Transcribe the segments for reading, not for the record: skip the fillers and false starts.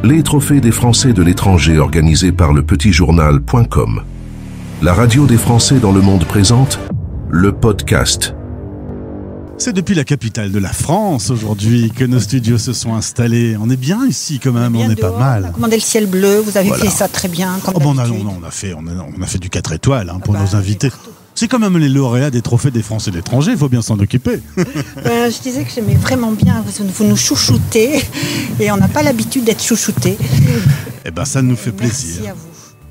Les trophées des Français de l'étranger organisés par le petitjournal.com. La radio des Français dans le monde présente le podcast. C'est depuis la capitale de la France aujourd'hui que nos studios se sont installés. On est bien ici quand même, on est pas mal. On a commandé le ciel bleu, vous avez fait ça très bien. Comme on a fait du 4 étoiles pour nos invités. C'est quand même les lauréats des trophées des Français de l'étranger, il faut bien s'en occuper. Je disais que j'aimais vraiment bien, vous nous chouchoutez et on n'a pas l'habitude d'être chouchoutés. Eh bien ça nous fait plaisir. Merci à vous.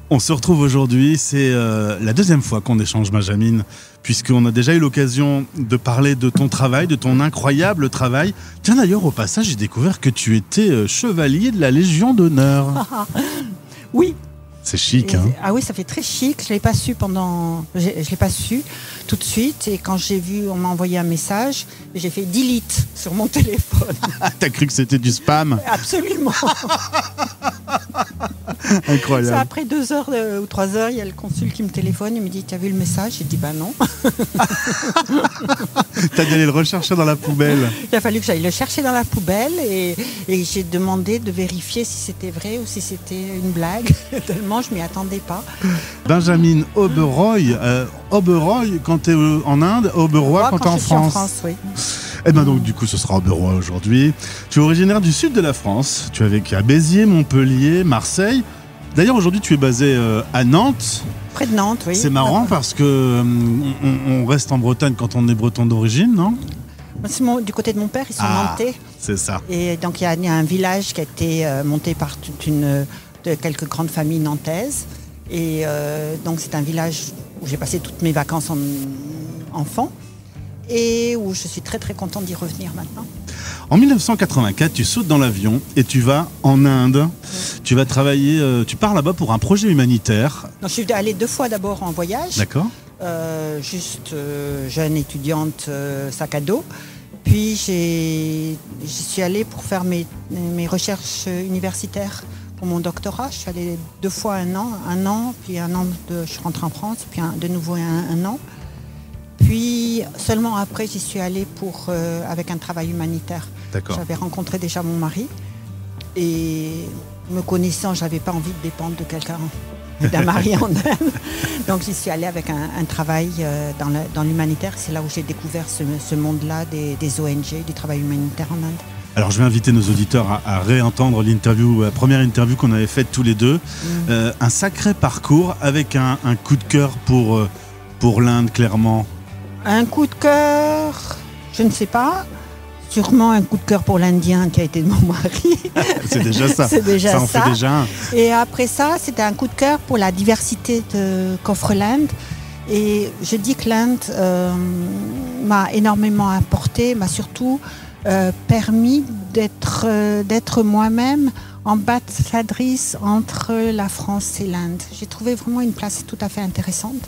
On se retrouve aujourd'hui, c'est la deuxième fois qu'on échange, Benjamin, puisqu'on a déjà eu l'occasion de parler de ton travail, de ton incroyable travail. Tiens d'ailleurs, au passage, j'ai découvert que tu étais chevalier de la Légion d'honneur. Oui. C'est chic, hein? Ah oui, ça fait très chic. Je l'ai pas su tout de suite. Et quand j'ai vu, on m'a envoyé un message, j'ai fait delete sur mon téléphone. T'as cru que c'était du spam? Absolument. Incroyable. Ça, après 2 heures ou 3 heures, il y a le consul qui me téléphone et me dit: tu as vu le message? J'ai dit: bah non. T'as dû aller le rechercher dans la poubelle. Il a fallu que j'aille le chercher dans la poubelle et j'ai demandé de vérifier si c'était vrai ou si c'était une blague. Tellement je m'y attendais pas. Benjamin Oberoi, quand tu es en Inde, Oberoi quand tu es en France. En France, oui. Eh bien donc du coup ce sera Oberoi aujourd'hui. Tu es originaire du sud de la France, tu as vécu à Béziers, Montpellier, Marseille. D'ailleurs aujourd'hui tu es basé à Nantes. Près de Nantes, oui. C'est marrant parce que on reste en Bretagne quand on est breton d'origine, non? C'est du côté de mon père, ils sont nantais. C'est ça. Et donc il y a un village qui a été monté par quelques grandes familles nantaises. Et donc c'est un village où j'ai passé toutes mes vacances en enfant et où je suis très très contente d'y revenir maintenant. En 1984, tu sautes dans l'avion et tu vas en Inde. Tu vas travailler, tu pars là-bas pour un projet humanitaire. Non, je suis allée 2 fois d'abord en voyage. D'accord. Jeune étudiante sac à dos. Puis j'y suis allée pour faire mes recherches universitaires pour mon doctorat. Je suis allée 2 fois un an, puis je suis rentrée en France, puis de nouveau un an. Puis seulement après, j'y suis allée avec un travail humanitaire. D'accord. J'avais rencontré déjà mon mari et me connaissant, j'avais pas envie de dépendre de quelqu'un, d'un mari en Inde. Donc j'y suis allée avec un travail dans l'humanitaire. C'est là où j'ai découvert ce monde-là des ONG, du travail humanitaire en Inde. Alors je vais inviter nos auditeurs à réentendre la première interview qu'on avait faite tous les deux. Un sacré parcours avec un coup de cœur pour l'Inde, clairement. Un coup de cœur, je ne sais pas. Sûrement un coup de cœur pour l'Indien qui a été de mon mari. C'est déjà ça. C'est déjà ça. Fait déjà un. Et après ça, c'était un coup de cœur pour la diversité qu'offre l'Inde. Et je dis que l'Inde m'a énormément apporté, m'a surtout permis d'être moi-même ambassadrice entre la France et l'Inde. J'ai trouvé vraiment une place tout à fait intéressante.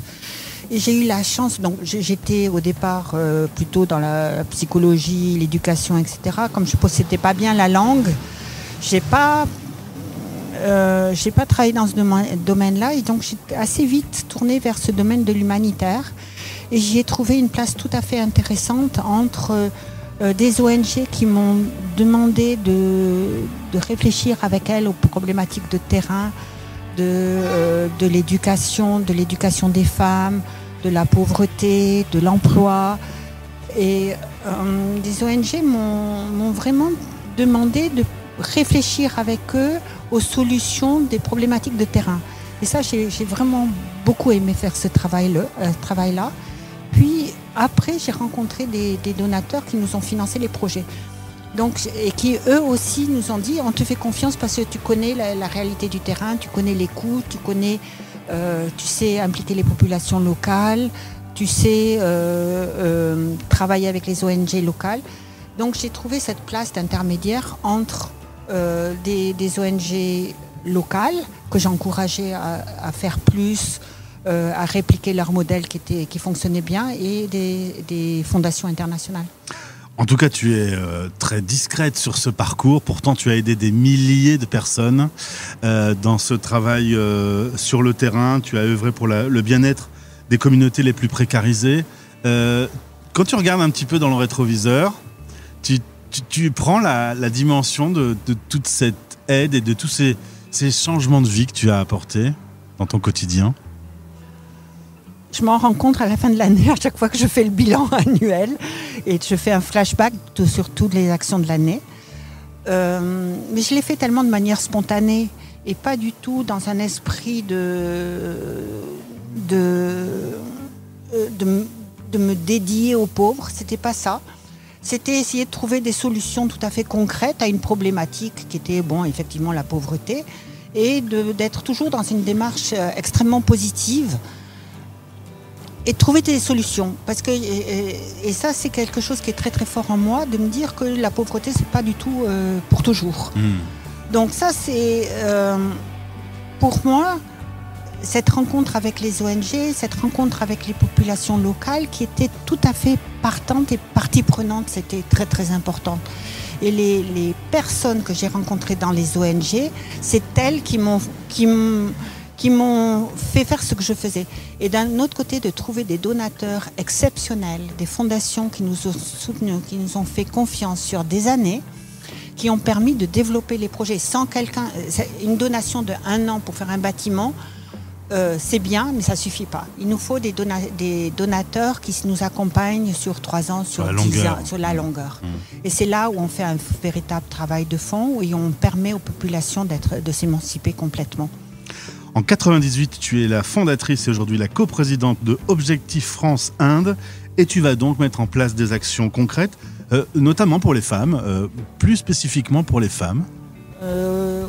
Et j'ai eu la chance, donc j'étais au départ plutôt dans la psychologie, l'éducation, etc. Comme je ne possédais pas bien la langue, j'ai pas travaillé dans ce domaine-là, et donc j'ai assez vite tourné vers ce domaine de l'humanitaire. Et j'y ai trouvé une place tout à fait intéressante entre des ONG qui m'ont demandé de réfléchir avec elles aux problématiques de terrain, de l'éducation des femmes, de la pauvreté, de l'emploi. Et des ONG m'ont vraiment demandé de réfléchir avec eux aux solutions des problématiques de terrain. Et ça, j'ai vraiment beaucoup aimé faire ce travail-là. Puis après, j'ai rencontré des donateurs qui nous ont financé les projets. Donc, et qui eux aussi nous ont dit: on te fait confiance parce que tu connais la réalité du terrain, tu connais les coûts, tu sais impliquer les populations locales, tu sais travailler avec les ONG locales. Donc j'ai trouvé cette place d'intermédiaire entre des ONG locales que j'encourageais à faire plus, à répliquer leur modèle qui fonctionnait bien, et des fondations internationales. En tout cas, tu es très discrète sur ce parcours. Pourtant, tu as aidé des milliers de personnes dans ce travail sur le terrain. Tu as œuvré pour le bien-être des communautés les plus précarisées. Quand tu regardes un petit peu dans le rétroviseur, tu prends la dimension de toute cette aide et de tous ces changements de vie que tu as apportés dans ton quotidien? Je m'en rends compte à la fin de l'année, à chaque fois que je fais le bilan annuel, et je fais un flashback sur toutes les actions de l'année. Mais je l'ai fait tellement de manière spontanée et pas du tout dans un esprit de me dédier aux pauvres. C'était pas ça. C'était essayer de trouver des solutions tout à fait concrètes à une problématique qui était, effectivement, la pauvreté, et d'être toujours dans une démarche extrêmement positive et de trouver des solutions. Parce que, et ça, c'est quelque chose qui est très très fort en moi, de me dire que la pauvreté, c'est pas du tout pour toujours. Donc ça, c'est pour moi, cette rencontre avec les ONG, cette rencontre avec les populations locales qui étaient tout à fait partantes et partie prenante, c'était très très important. Et les personnes que j'ai rencontrées dans les ONG, c'est elles qui m'ont fait faire ce que je faisais. Et d'un autre côté, de trouver des donateurs exceptionnels, des fondations qui nous ont soutenus, qui nous ont fait confiance sur des années, qui ont permis de développer les projets. Sans quelqu'un, une donation de 1 an pour faire un bâtiment, c'est bien, mais ça ne suffit pas. Il nous faut des donateurs qui nous accompagnent sur 3 ans, sur 10 ans, sur la longueur. Et c'est là où on fait un véritable travail de fond, où on permet aux populations de s'émanciper complètement. En 98, tu es la fondatrice et aujourd'hui la coprésidente de Objectif France Inde, et tu vas donc mettre en place des actions concrètes, notamment pour les femmes, plus spécifiquement pour les femmes.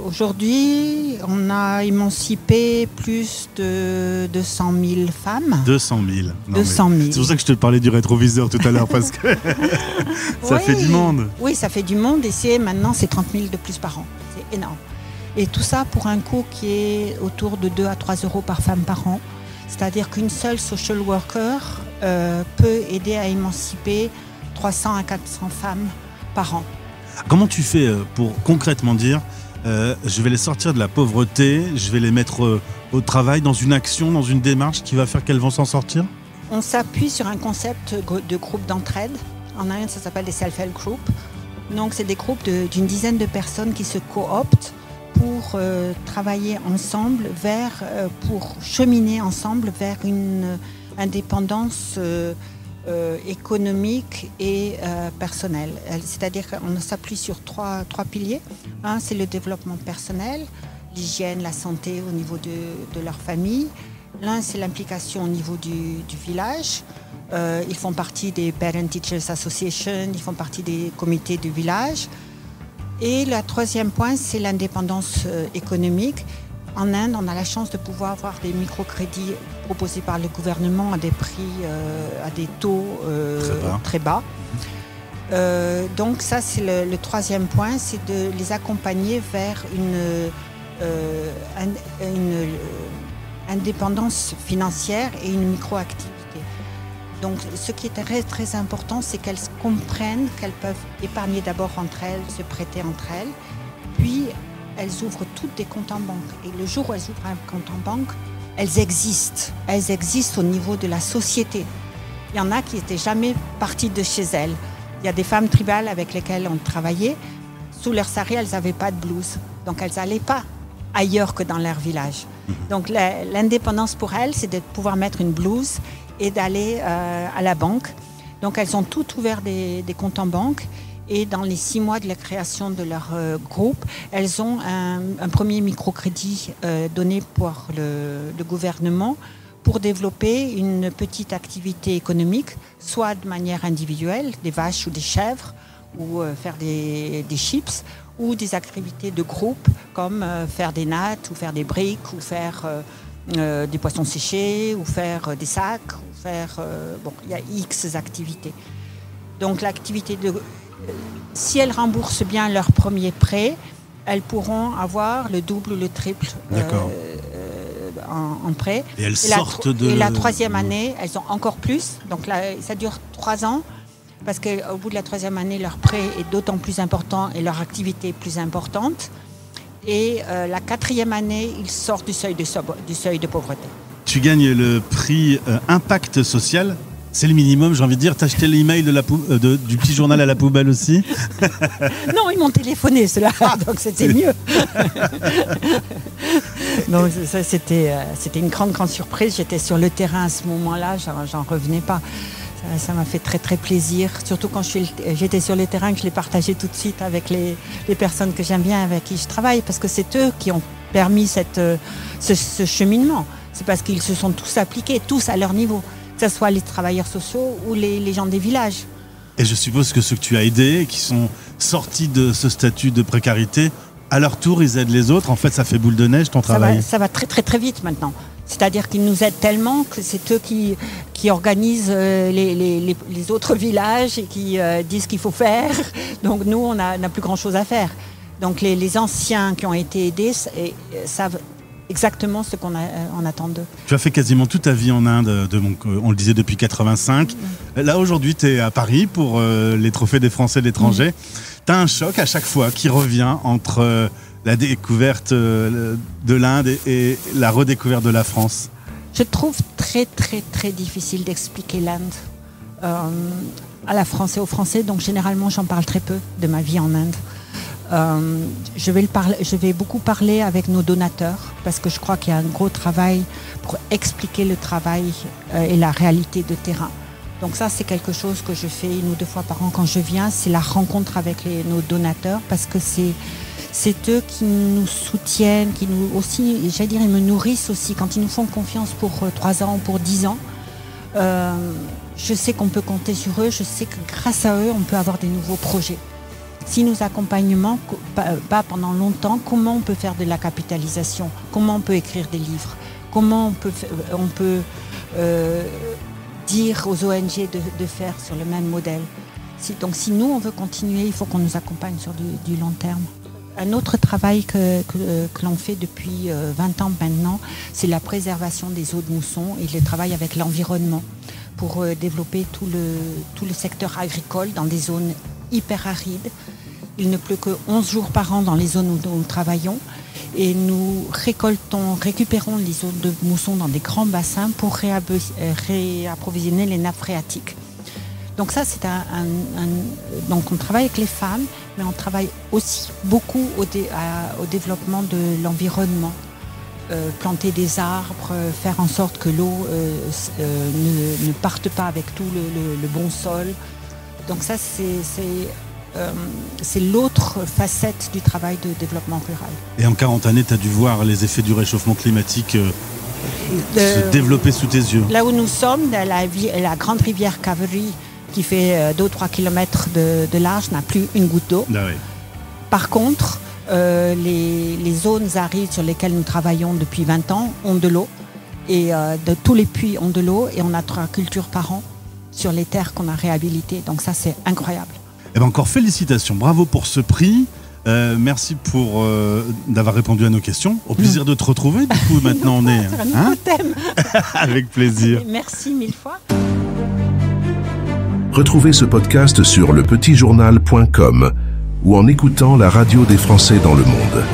Aujourd'hui, on a émancipé plus de 200 000 femmes. 200 000. 200 000. C'est pour ça que je te parlais du rétroviseur tout à l'heure, parce que ça fait du monde. Oui, ça fait du monde, et maintenant c'est 30 000 de plus par an. C'est énorme. Et tout ça pour un coût qui est autour de 2 à 3 euros par femme par an. C'est-à-dire qu'une seule social worker peut aider à émanciper 300 à 400 femmes par an. Comment tu fais pour concrètement dire je vais les sortir de la pauvreté, je vais les mettre au travail dans une action, dans une démarche qui va faire qu'elles vont s'en sortir? On s'appuie sur un concept de groupe d'entraide. En Inde, ça s'appelle des self-help groups. Donc c'est des groupes d'une dizaine de personnes qui se cooptent pour travailler ensemble pour cheminer ensemble vers une indépendance économique et personnelle. C'est-à-dire qu'on s'appuie sur trois piliers. Un, c'est le développement personnel, l'hygiène, la santé au niveau de leur famille. L'un, c'est l'implication au niveau du village. Ils font partie des Parent Teachers Association, ils font partie des comités du village. Et le troisième point, c'est l'indépendance économique. En Inde, on a la chance de pouvoir avoir des microcrédits proposés par le gouvernement à des prix, à des taux très bas. Donc ça, c'est le troisième point, c'est de les accompagner vers une indépendance financière et une microactivité. Donc ce qui est très très important, c'est qu'elles comprennent qu'elles peuvent épargner d'abord entre elles, se prêter entre elles, puis elles ouvrent toutes des comptes en banque. Et le jour où elles ouvrent un compte en banque, elles existent. Elles existent au niveau de la société. Il y en a qui n'étaient jamais parties de chez elles. Il y a des femmes tribales avec lesquelles on travaillait. Sous leur sari, elles n'avaient pas de blouse. Donc elles n'allaient pas ailleurs que dans leur village. Donc l'indépendance pour elles, c'est de pouvoir mettre une blouse et d'aller à la banque. Donc elles ont toutes ouvert des comptes en banque. Et dans les 6 mois de la création de leur groupe, elles ont un premier microcrédit donné par le gouvernement pour développer une petite activité économique, soit de manière individuelle, des vaches ou des chèvres, ou faire des chips, ou des activités de groupe, comme faire des nattes, ou faire des briques, ou faire des poissons séchés, ou faire des sacs, ou faire... il y a X activités. Donc l'activité si elles remboursent bien leur premier prêt, elles pourront avoir le double ou le triple en prêt. Et elles sortent de... Et la troisième année, elles ont encore plus. Donc là, ça dure 3 ans, parce qu'au bout de la troisième année, leur prêt est d'autant plus important et leur activité est plus importante. Et la 4e année, ils sortent du seuil de pauvreté. Tu gagnes le prix Impact Social C'est le minimum, j'ai envie de dire. T'as jeté l'email du petit journal à la poubelle aussi? Non, ils m'ont téléphoné, cela, donc c'était mieux. Donc ça, c'était une grande surprise. J'étais sur le terrain à ce moment-là, j'en revenais pas. Ça m'a fait très très plaisir, surtout quand j'étais sur le terrain, que je l'ai partagé tout de suite avec les personnes que j'aime bien, avec qui je travaille, parce que c'est eux qui ont permis ce cheminement. C'est parce qu'ils se sont tous appliqués, tous à leur niveau, que ce soit les travailleurs sociaux ou les gens des villages. Et je suppose que ceux que tu as aidés, qui sont sortis de ce statut de précarité, à leur tour, ils aident les autres. En fait, ça fait boule de neige ton travail. Ça va très très très vite maintenant. C'est-à-dire qu'ils nous aident tellement que c'est eux qui organisent les autres villages et qui disent ce qu'il faut faire. Donc nous, on n'a plus grand-chose à faire. Donc les anciens qui ont été aidés savent exactement ce qu'on attend d'eux. Tu as fait quasiment toute ta vie en Inde, on le disait depuis 85. Là, aujourd'hui, tu es à Paris pour les trophées des Français de l'étranger. Tu as un choc à chaque fois qui revient entre la découverte de l'Inde et la redécouverte de la France. Je trouve très, très, très difficile d'expliquer l'Inde à la France et aux Français. Donc, généralement, j'en parle très peu de ma vie en Inde. Je vais beaucoup parler avec nos donateurs parce que je crois qu'il y a un gros travail pour expliquer le travail et la réalité de terrain. Donc ça, c'est quelque chose que je fais 1 ou 2 fois par an quand je viens. C'est la rencontre avec nos donateurs parce que c'est eux qui nous soutiennent, qui nous aussi, j'allais dire, ils me nourrissent aussi. Quand ils nous font confiance pour 3 ans ou pour 10 ans, je sais qu'on peut compter sur eux. Je sais que grâce à eux, on peut avoir des nouveaux projets. S'ils nous accompagnent pas pendant longtemps, comment on peut faire de la capitalisation? Comment on peut écrire des livres? Comment on peut dire aux ONG de faire sur le même modèle? Donc si nous, on veut continuer, il faut qu'on nous accompagne sur du long terme. Un autre travail que l'on fait depuis 20 ans maintenant, c'est la préservation des eaux de mousson et le travail avec l'environnement pour développer tout le secteur agricole dans des zones hyper arides. Il ne pleut que 11 jours par an dans les zones où nous travaillons et nous récupérons les eaux de mousson dans des grands bassins pour réapprovisionner les nappes phréatiques. Donc ça, donc on travaille avec les femmes, mais on travaille aussi beaucoup au développement de l'environnement. Planter des arbres, faire en sorte que l'eau ne parte pas avec tout le bon sol. Donc ça, c'est l'autre facette du travail de développement rural. Et en 40 années, tu as dû voir les effets du réchauffement climatique se développer sous tes yeux. Là où nous sommes, la grande rivière Kaveri, qui fait 2 ou 3 kilomètres de large, n'a plus une goutte d'eau. Ah oui. Par contre, les zones arides sur lesquelles nous travaillons depuis 20 ans ont de l'eau. Et de tous les puits ont de l'eau. Et on a 3 cultures par an sur les terres qu'on a réhabilitées. Donc ça, c'est incroyable. Eh ben encore félicitations, bravo pour ce prix. Merci pour d'avoir répondu à nos questions. Au plaisir de te retrouver. Du coup, maintenant on est. C'est un nouveau thème. Avec plaisir. Merci 1000 fois. Retrouvez ce podcast sur lepetitjournal.com ou en écoutant la radio des Français dans le monde.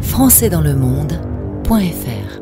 Françaisdanslemonde.fr